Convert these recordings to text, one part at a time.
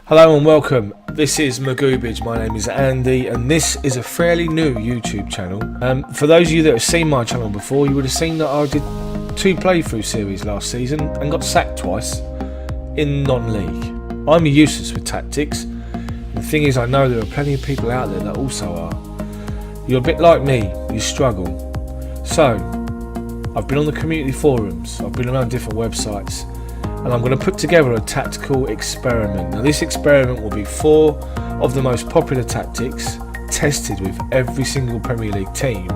Hello and welcome. This is McGoobage. My name is Andy and this is a fairly new YouTube channel. For those of you that have seen my channel before, you would have seen that I did 2 playthrough series last season and got sacked twice in non-league. I'm useless with tactics. The thing is, I know there are plenty of people out there that also are. You're a bit like me, you struggle. So, I've been on the community forums, I've been around different websites, and I'm going to put together a tactical experiment. Now this experiment will be 4 of the most popular tactics tested with every single Premier League team,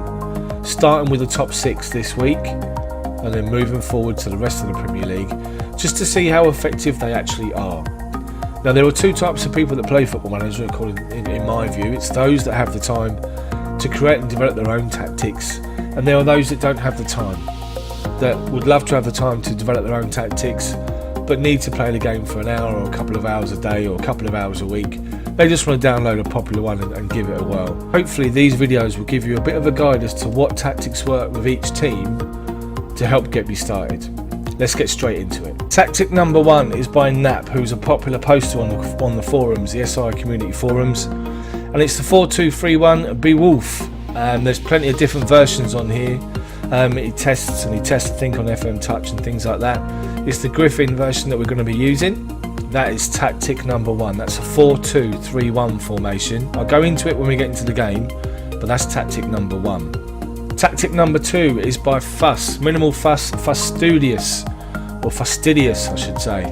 starting with the top 6 this week and then moving forward to the rest of the Premier League, just to see how effective they actually are. Now there are 2 types of people that play Football Manager, in my view. It's those that have the time to create and develop their own tactics, and there are those that don't have the time, that would love to have the time to develop their own tactics but need to play the game for an hour or a couple of hours a day or a couple of hours a week. They just want to download a popular one and give it a whirl. Hopefully these videos will give you a bit of a guide as to what tactics work with each team to help get me started. Let's get straight into it. Tactic number 1 is by Knap, who's a popular poster on the forums, the SI community forums, and it's the 4-2-3-1 Beowulf. There's plenty of different versions on here. He tests I think on FM Touch and things like that. It's the Giraffin version that we're going to be using. That is tactic number 1. That's a 4-2-3-1 formation. I'll go into it when we get into the game, but that's tactic number 1. Tactic number 2 is by Fuss, Minimal Fuss, Fastidious, or Fastidious I should say.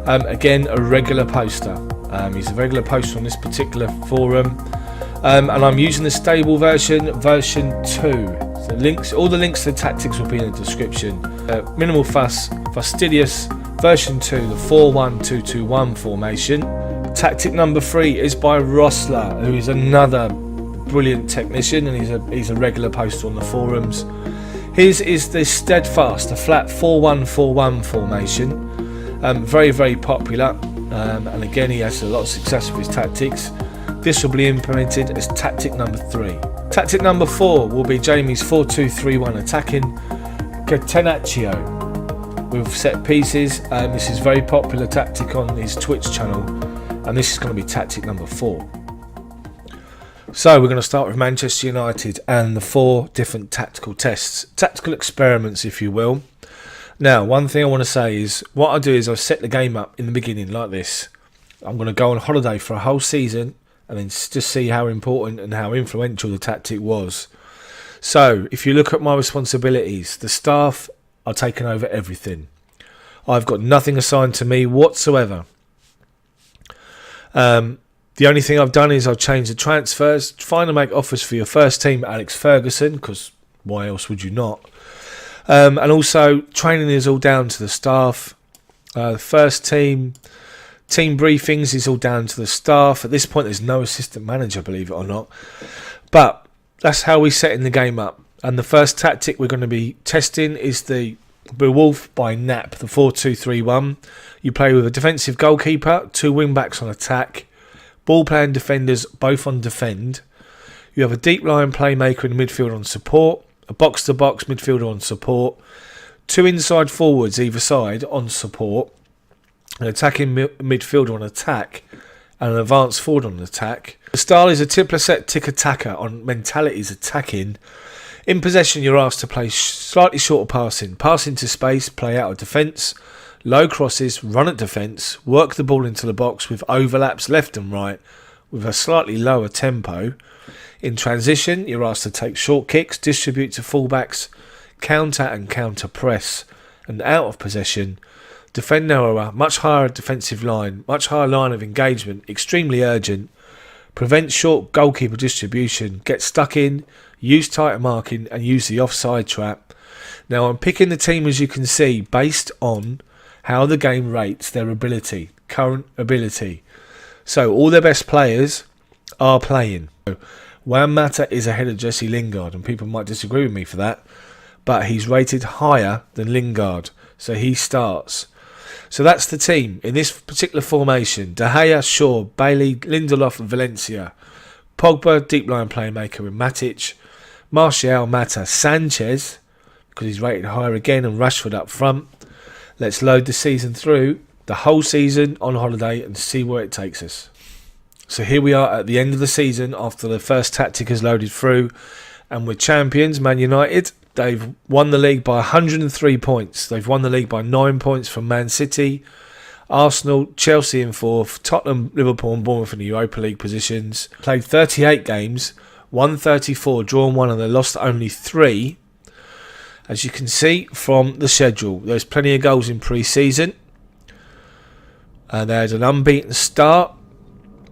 Again, a regular poster. He's a regular poster on this particular forum, and I'm using the stable version 2. So all the links to the tactics will be in the description. Minimal Fuss, Fastidious, version 2, the 4-1-2-2-1 formation. Tactic number 3 is by Rossler, who is another brilliant technician, and he's a regular poster on the forums. His is the Steadfast, a flat 4-1-4-1 formation. Very, very popular, and again he has a lot of success with his tactics. This will be implemented as tactic number 3. Tactic number 4 will be Jamie's 4-2-3-1 attacking Catenaccio with set pieces. This is a very popular tactic on his Twitch channel, and this is going to be tactic number 4. So we're going to start with Manchester United and the 4 different tactical tests, tactical experiments if you will. Now one thing I want to say is, what I do is I set the game up in the beginning like this. I'm going to go on holiday for a whole season and then just see how important and how influential the tactic was. So if you look at my responsibilities, the staff are taking over everything. I've got nothing assigned to me whatsoever. The only thing I've done is I've changed the transfers, trying to make offers for your first team, Alex Ferguson, because why else would you not? And also training is all down to the staff. The first team briefings is all down to the staff. At this point there's no assistant manager, believe it or not, but that's how we're setting the game up. And the first tactic we're going to be testing is the Beowulf by Knap, the 4-2-3-1. You play with a defensive goalkeeper, 2 wing backs on attack, ball playing defenders both on defend. You have a deep line playmaker in midfield on support, a box to box midfielder on support, 2 inside forwards either side on support, an attacking midfielder on attack, and an advanced forward on attack. The style is a Triple-set tick-attacker on mentalities attacking. In possession you're asked to play slightly shorter passing to space, play out of defence, low crosses, run at defence, work the ball into the box with overlaps left and right with a slightly lower tempo. In transition you're asked to take short kicks, distribute to fullbacks, counter and counter press. And out of possession, defend narrower, much higher defensive line, much higher line of engagement, extremely urgent, prevent short goalkeeper distribution, get stuck in, use tighter marking and use the offside trap. Now I'm picking the team, as you can see, based on how the game rates their ability, current ability. So all their best players are playing. Juan Mata is ahead of Jesse Lingard, and people might disagree with me for that, but he's rated higher than Lingard, so he starts. So that's the team in this particular formation: De Gea, Shaw, Bailey, Lindelof and Valencia. Pogba, deep line playmaker with Matic. Martial, Mata, Sanchez, because he's rated higher again, and Rashford up front. Let's load the season through the whole season on holiday and see where it takes us. So here we are at the end of the season after the first tactic has loaded through, and we're champions, Man United. They've won the league by 103 points. They've won the league by 9 points from Man City, Arsenal, Chelsea in 4th, Tottenham, Liverpool and Bournemouth in the Europa League positions. Played 38 games, won 34, drawn 1 and they lost only 3. As you can see from the schedule, there's plenty of goals in pre-season. They had an unbeaten start.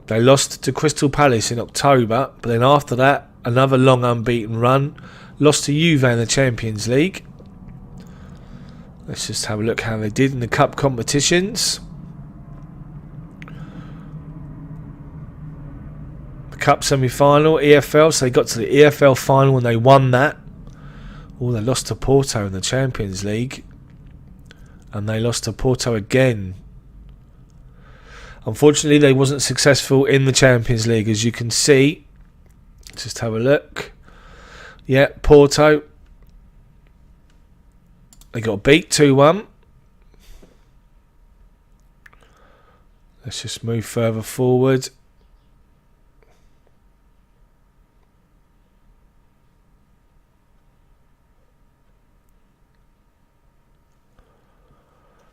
They lost to Crystal Palace in October, but then after that, another long unbeaten run. Lost to Juve in the Champions League. Let's just have a look how they did in the cup competitions. The cup semi-final, EFL, so they got to the EFL final and they won that. Oh, they lost to Porto in the Champions League. And they lost to Porto again. Unfortunately, they wasn't successful in the Champions League, as you can see. Just have a look. Yeah, Porto. They got beat 2-1. Let's just move further forward.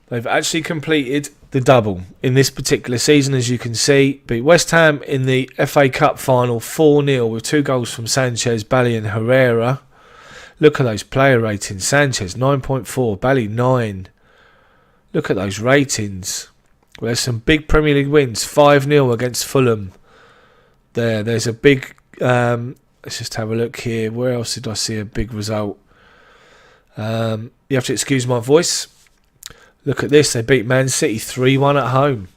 They've actually completed the double in this particular season, as you can see. Beat West Ham in the FA Cup final 4-0 with 2 goals from Sanchez, Bailly and Herrera. Look at those player ratings. Sanchez 9.4, Bailly 9. Look at those ratings. Well, there's some big Premier League wins. 5-0 against Fulham. There's a big... let's just have a look here. Where else did I see a big result? You have to excuse my voice. Look at this, they beat Man City 3-1 at home.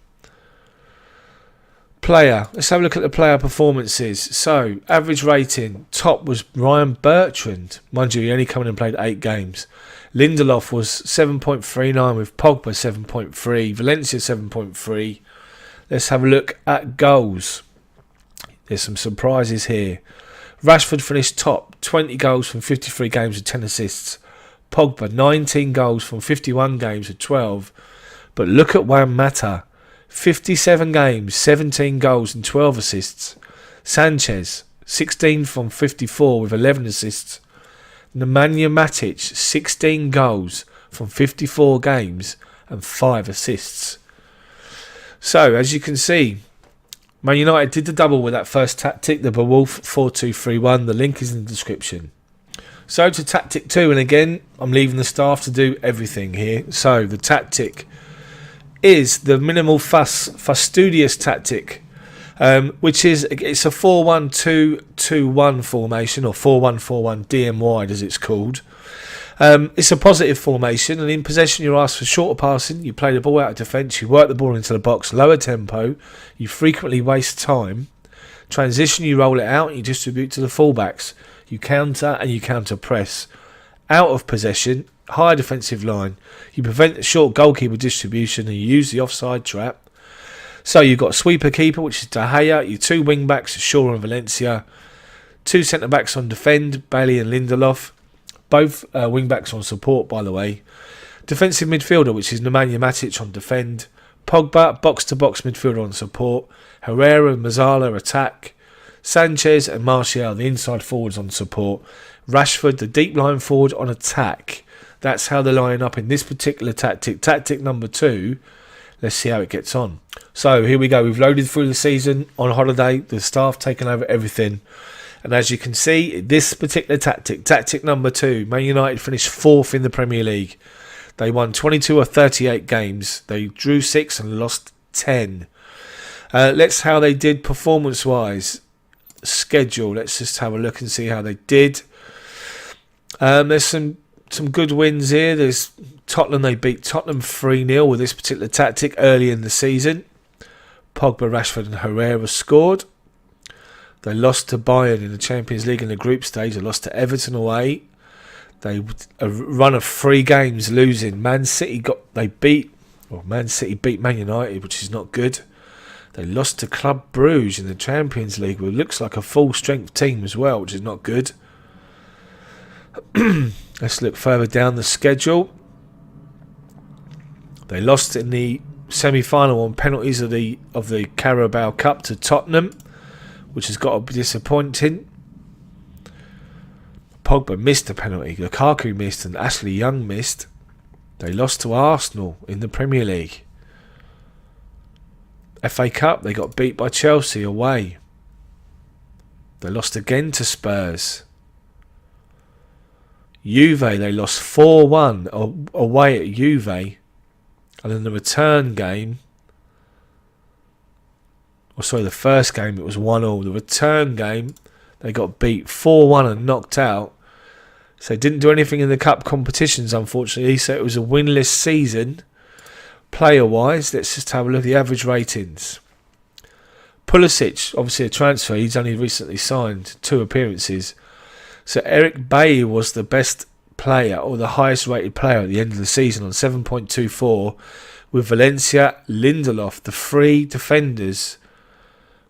Player, let's have a look at the player performances. So, average rating, top was Ryan Bertrand. Mind you, he only come in and played 8 games. Lindelof was 7.39 with Pogba 7.3, Valencia 7.3. Let's have a look at goals. There's some surprises here. Rashford finished top, 20 goals from 53 games with 10 assists. Pogba, 19 goals from 51 games with 12. But look at Juan Mata. 57 games, 17 goals and 12 assists. Sanchez, 16 from 54 with 11 assists. Nemanja Matic, 16 goals from 54 games and 5 assists. So, as you can see, Man United did the double with that first tactic, the Beowulf 4-2-3-1. The link is in the description. So to tactic 2, and again, I'm leaving the staff to do everything here. So the tactic is the minimal fastidious tactic, which is it's a 4-1-2-2-1 formation, or 4-1-4-1 DMY as it's called. It's a positive formation, and in possession you ask for shorter passing, you play the ball out of defence, you work the ball into the box, lower tempo, you frequently waste time. Transition, you roll it out and you distribute to the fullbacks. You counter and you counter press. Out of possession, higher defensive line. You prevent the short goalkeeper distribution and you use the offside trap. So you've got a sweeper keeper, which is De Gea. Your 2 wing backs, Shaw and Valencia. 2 centre backs on defend, Bailly and Lindelof. Both wing backs on support, by the way. Defensive midfielder, which is Nemanja Matic on defend. Pogba, box to box midfielder on support. Herrera and Mazzala attack. Sanchez and Martial, the inside forwards on support. Rashford, the deep line forward on attack. That's how they line up in this particular tactic. Tactic number 2. Let's see how it gets on. So here we go. We've loaded through the season on holiday. The staff taking over everything. And as you can see, this particular tactic, tactic number 2, Man United finished 4th in the Premier League. They won 22 of 38 games. They drew 6 and lost 10. Let's how they did performance-wise. Schedule. Let's just have a look and see how they did. There's some good wins here. There's Tottenham. They beat Tottenham 3-0 with this particular tactic early in the season. Pogba, Rashford and Herrera scored. They lost to Bayern in the Champions League in the group stage. They lost to Everton away. They a run of 3 games losing. Man City beat Man United, which is not good. They lost to Club Brugge in the Champions League, which looks like a full-strength team as well, which is not good. Let's look further down the schedule. They lost in the semi-final on penalties of the Carabao Cup to Tottenham, which has got to be disappointing. Pogba missed a penalty, Lukaku missed, and Ashley Young missed. They lost to Arsenal in the Premier League. FA Cup, they got beat by Chelsea away. They lost again to Spurs. Juve, they lost 4-1 away at Juve. And in the return game, the first game it was 1-1. The return game, they got beat 4-1 and knocked out. So they didn't do anything in the cup competitions, unfortunately. So it was a winless season. Player-wise, let's just have a look at the average ratings. Pulisic, obviously a transfer. He's only recently signed, 2 appearances. So Eric Bailly was the best player, or the highest rated player at the end of the season on 7.24, with Valencia, Lindelof, the three defenders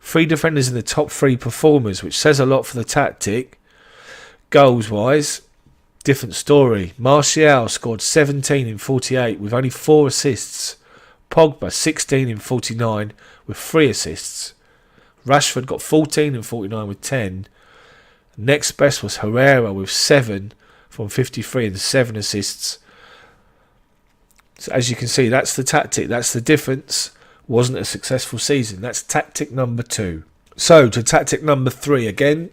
in the top 3 performers, which says a lot for the tactic. Goals-wise, different story. Martial scored 17 in 48 with only 4 assists. Pogba 16 in 49 with 3 assists. Rashford got 14 in 49 with 10. Next best was Herrera with 7 from 53 and 7 assists. So as you can see, that's the tactic. That's the difference. Wasn't a successful season. That's tactic number 2. So to tactic number 3 again.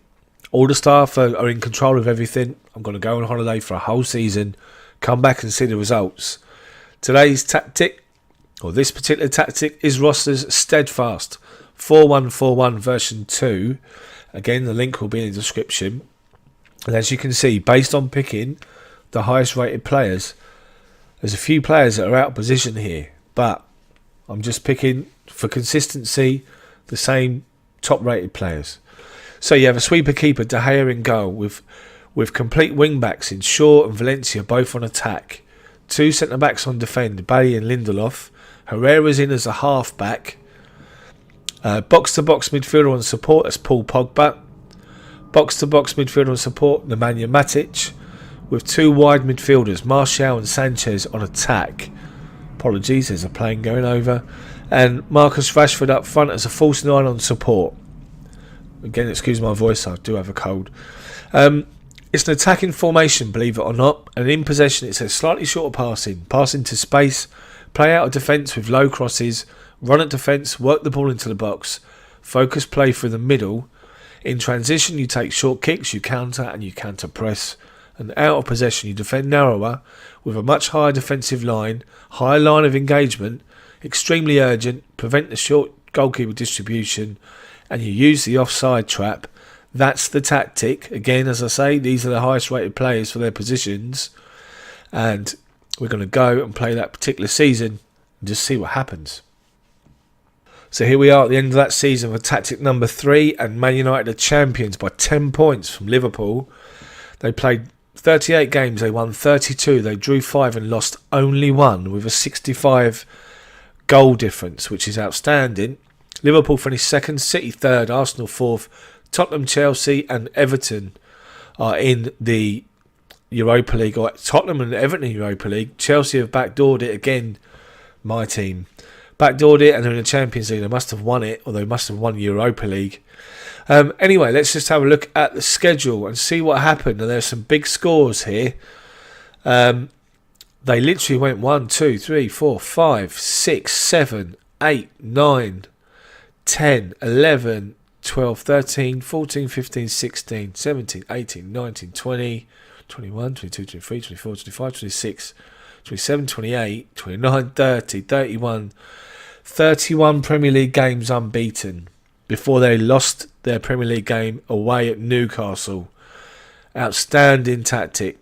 All the staff are in control of everything. I'm going to go on holiday for a whole season. Come back and see the results. Today's tactic, or this particular tactic, is Roster's Steadfast 4-1-4-1 version 2. Again, the link will be in the description. And as you can see, based on picking the highest rated players, there's a few players that are out of position here. But I'm just picking, for consistency, the same top rated players. So you have a sweeper keeper, De Gea in goal, with complete wing backs in Shaw and Valencia both on attack. 2 centre backs on defend, Bailly and Lindelof. Herrera's in as a half back. Box to box midfielder on support, that's Paul Pogba. Box to box midfielder on support, Nemanja Matic, with 2 wide midfielders, Martial and Sanchez on attack. Apologies, there's a plane going over. And Marcus Rashford up front as a false 9 on support. Again, excuse my voice, I do have a cold. It's an attacking formation, believe it or not. And in possession, it's a slightly shorter passing. Passing to space, play out of defence with low crosses, run at defence, work the ball into the box, focus play through the middle. In transition, you take short kicks, you counter and you counter press. And out of possession, you defend narrower with a much higher defensive line, higher line of engagement, extremely urgent, prevent the short goalkeeper distribution, and you use the offside trap. That's the tactic. Again, as I say, these are the highest rated players for their positions. And we're going to go and play that particular season and just see what happens. So here we are at the end of that season for tactic number 3. And Man United are champions by 10 points from Liverpool. They played 38 games. They won 32. They drew 5 and lost only 1 with a 65 goal difference, which is outstanding. Liverpool finished 2nd, City 3rd, Arsenal 4th, Tottenham, Chelsea and Everton are in the Europa League, or Tottenham and Everton Europa League. Chelsea have backdoored it again, my team. Backdoored it and they're in the Champions League. They must have won it, or they must have won Europa League. Anyway, let's just have a look at the schedule and see what happened. And there's some big scores here. They literally went 1, 2, 3, 4, 5, 6, 7, 8, 9, 10, 11, 12, 13, 14, 15, 16, 17, 18, 19, 20, 21, 22, 23, 24, 25, 26, 27, 28, 29, 30, 31, 31 Premier League games unbeaten before they lost their Premier League game away at Newcastle. Outstanding tactic.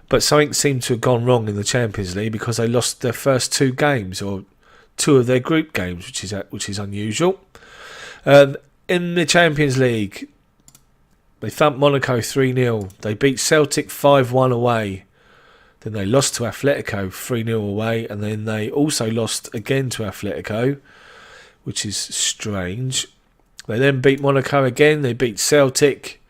But something seemed to have gone wrong in the Champions League because they lost their first 2 games, or 2 of their group games, which is unusual. In the Champions League, they thumped Monaco 3-0. They beat Celtic 5-1 away. Then they lost to Atletico 3-0 away. And then they also lost again to Atletico, which is strange. They then beat Monaco again. They beat Celtic.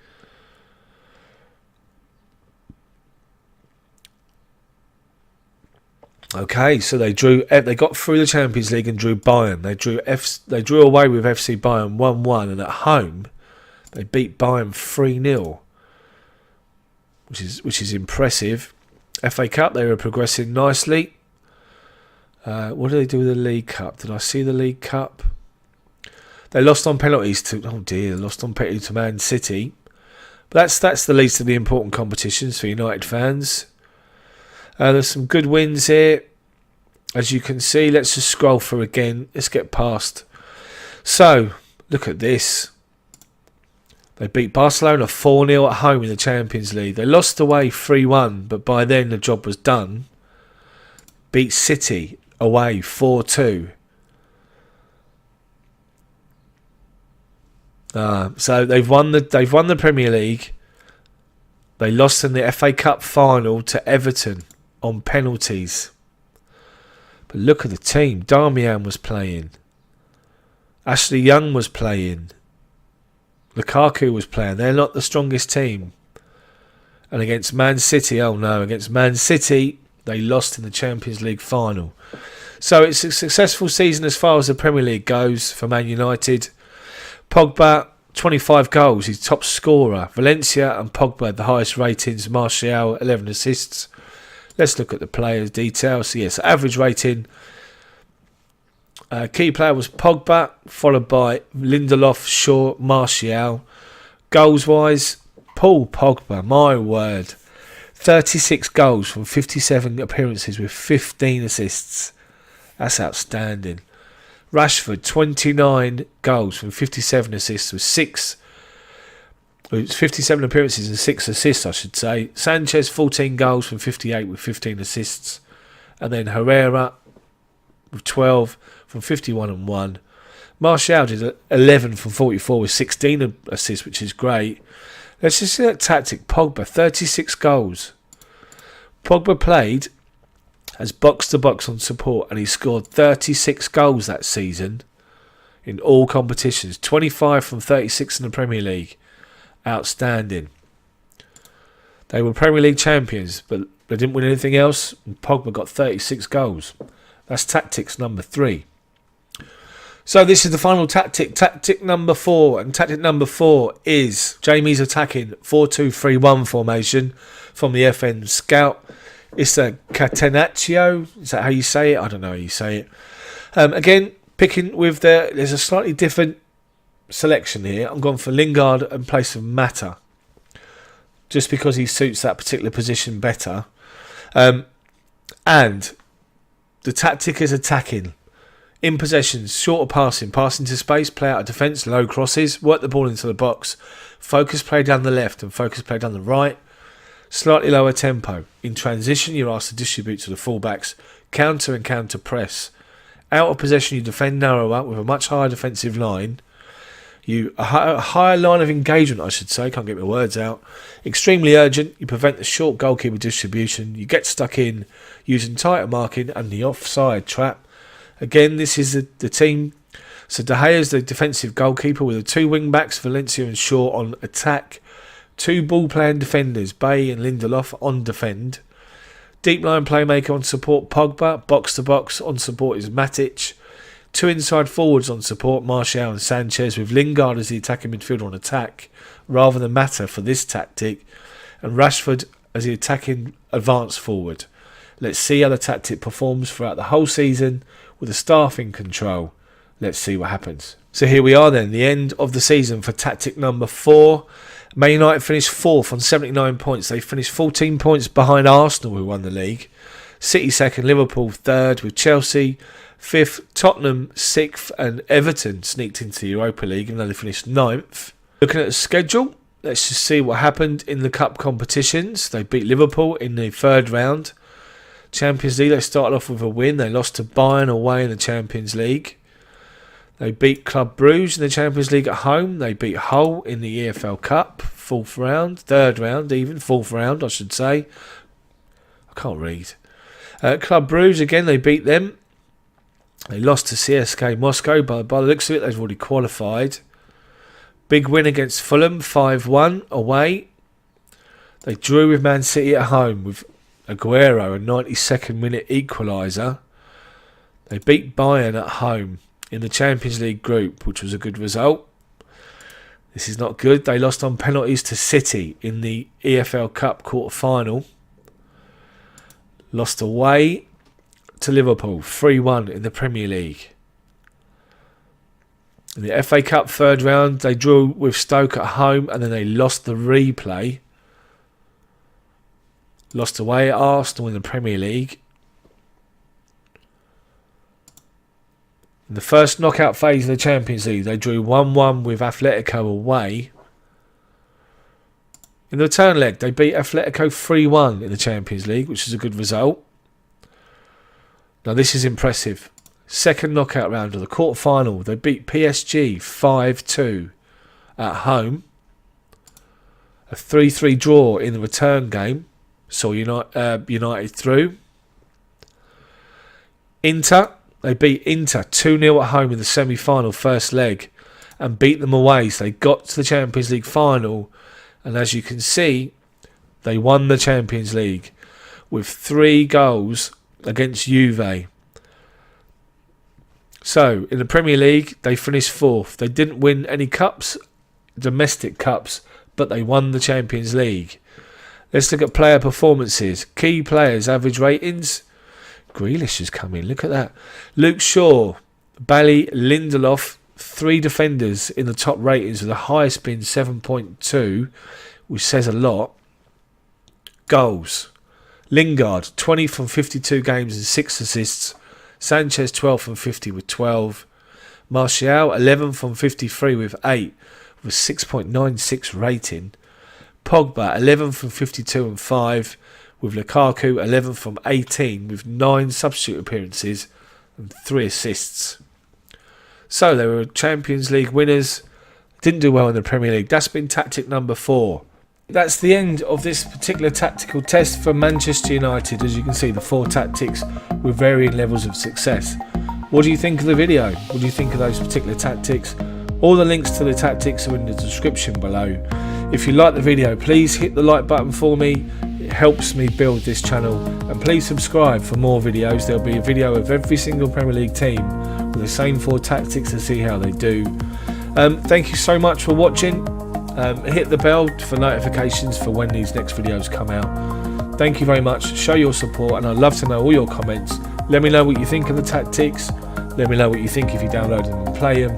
Okay, so they drew. They got through the Champions League and drew Bayern. They drew away with FC Bayern 1-1, and at home they beat Bayern 3-0, which is impressive. FA Cup, they were progressing nicely. What did they do with the League Cup? Did I see the League Cup? They lost on penalties to to Man City. But that's the least of the important competitions for United fans. There's some good wins here, as you can see. Let's just scroll through again. Let's get past. So, look at this. They beat Barcelona 4-0 at home in the Champions League. They lost away 3-1, but by then the job was done. Beat City away 4-2. So they've won the Premier League. They lost in the FA Cup final to Everton on penalties. But look at the team. Darmian was playing. Ashley Young was playing. Lukaku was playing. They're not the strongest team. And against Man City, against Man City, they lost in the Champions League final. So it's a successful season as far as the Premier League goes for Man United. Pogba, 25 goals, he's top scorer. Valencia and Pogba had the highest ratings. Martial, 11 assists. Let's look at the players' details. So yes, average rating. Key player was Pogba, followed by Lindelof, Shaw, Martial. Goals-wise, Paul Pogba, my word. 36 goals from 57 appearances with 15 assists. That's outstanding. Rashford, 29 goals from 57 assists with 57 appearances and 6 assists, I should say. Sanchez, 14 goals from 58 with 15 assists. And then Herrera with 12 from 51 and 1. Martial did 11 from 44 with 16 assists, which is great. Let's just see that tactic. Pogba, 36 goals. Pogba played as box-to-box on support, and he scored 36 goals that season in all competitions. 25 from 36 in the Premier League. Outstanding. They were Premier League champions, but they didn't win anything else, and Pogba got 36 goals. That's tactics number 3. So this is the final tactic, tactic number 4, and tactic number 4 is Jamie's attacking 4-2-3-1 formation from the FN Scout. It's a Catenaccio. Is that how you say it? I don't know how you say it. Again, picking with there's a slightly different selection here. I'm going for Lingard in place of Mata, just because he suits that particular position better. And the tactic is attacking. In possessions, shorter passing to space, play out of defence, low crosses, work the ball into the box, focus play down the left and focus play down the right. Slightly lower tempo. In transition, you're asked to distribute to the fullbacks, counter and counter press. Out of possession, you defend narrower with a much higher defensive line. A higher line of engagement, I should say. Can't get my words out. Extremely urgent. You prevent the short goalkeeper distribution. You get stuck in using tighter marking and the offside trap. Again, this is the team. So De Gea is the defensive goalkeeper with the 2 wing backs, Valencia and Shaw on attack. 2 ball-playing defenders, Bay and Lindelof, on defend. Deep line playmaker on support, Pogba. Box-to-box on support is Matic. 2 inside forwards on support, Martial and Sanchez, with Lingard as the attacking midfielder on attack, rather than Mata for this tactic. And Rashford as the attacking advance forward. Let's see how the tactic performs throughout the whole season with the staff in control. Let's see what happens. So here we are then, the end of the season for tactic number 4. Man United finished 4th on 79 points. They finished 14 points behind Arsenal, who won the league. City 2nd, Liverpool 3rd, with Chelsea 5th, Tottenham 6th, and Everton sneaked into the Europa League, even though they finished 9th. Looking at the schedule, let's just see what happened in the cup competitions. They beat Liverpool in the 3rd round. Champions League, they started off with a win. They lost to Bayern away in the Champions League. They beat Club Brugge in the Champions League at home. They beat Hull in the EFL Cup, 4th round, 3rd round even, 4th round I should say. I can't read. Club Brugge, again, they beat them. They lost to CSK Moscow, but by the looks of it, they've already qualified. Big win against Fulham, 5-1 away. They drew with Man City at home, with Aguero, a 92nd minute equaliser. They beat Bayern at home in the Champions League group, which was a good result. This is not good. They lost on penalties to City in the EFL Cup quarter-final. Lost away to Liverpool, 3-1 in the Premier League. In the FA Cup third round, they drew with Stoke at home and then they lost the replay. Lost away at Arsenal in the Premier League. In the first knockout phase of the Champions League, they drew 1-1 with Atletico away. In the return leg, they beat Atletico 3-1 in the Champions League, which is a good result. Now this is impressive. Second knockout round of the quarter-final, they beat PSG 5-2 at home. A 3-3 draw in the return game saw United through. They beat Inter 2-0 at home in the semi-final first leg and beat them away. So they got to the Champions League final, and as you can see, they won the Champions League with 3 goals against Juve. So in the Premier League, they finished 4th. They didn't win any cups, domestic cups, but they won the Champions League. Let's look at player performances. Key players, average ratings. Grealish has come in, look at that. Luke Shaw, Bailey, Lindelof, 3 defenders in the top ratings with the highest being 7.2, which says a lot. Goals. Lingard, 20 from 52 games and 6 assists. Sanchez, 12 from 50 with 12. Martial, 11 from 53 with 8, with 6.96 rating. Pogba, 11 from 52 and 5. With Lukaku, 11 from 18 with 9 substitute appearances and 3 assists. So they were Champions League winners. Didn't do well in the Premier League. That's been tactic number 4. That's the end of this particular tactical test for Manchester United. As you can see, the 4 tactics with varying levels of success. What do you think of the video? What do you think of those particular tactics? All the links to the tactics are in the description below. If you like the video, please hit the like button for me. It helps me build this channel, and please subscribe for more videos. There'll be a video of every single Premier League team with the same 4 tactics to see how they do. Thank you so much for watching. Hit the bell for notifications for when these next videos come out. Thank you very much. Show your support, and I'd love to know all your comments. Let me know what you think of the tactics. Let me know what you think if you download them and play them.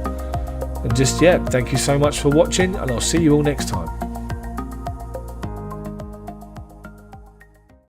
And just, thank you so much for watching, and I'll see you all next time.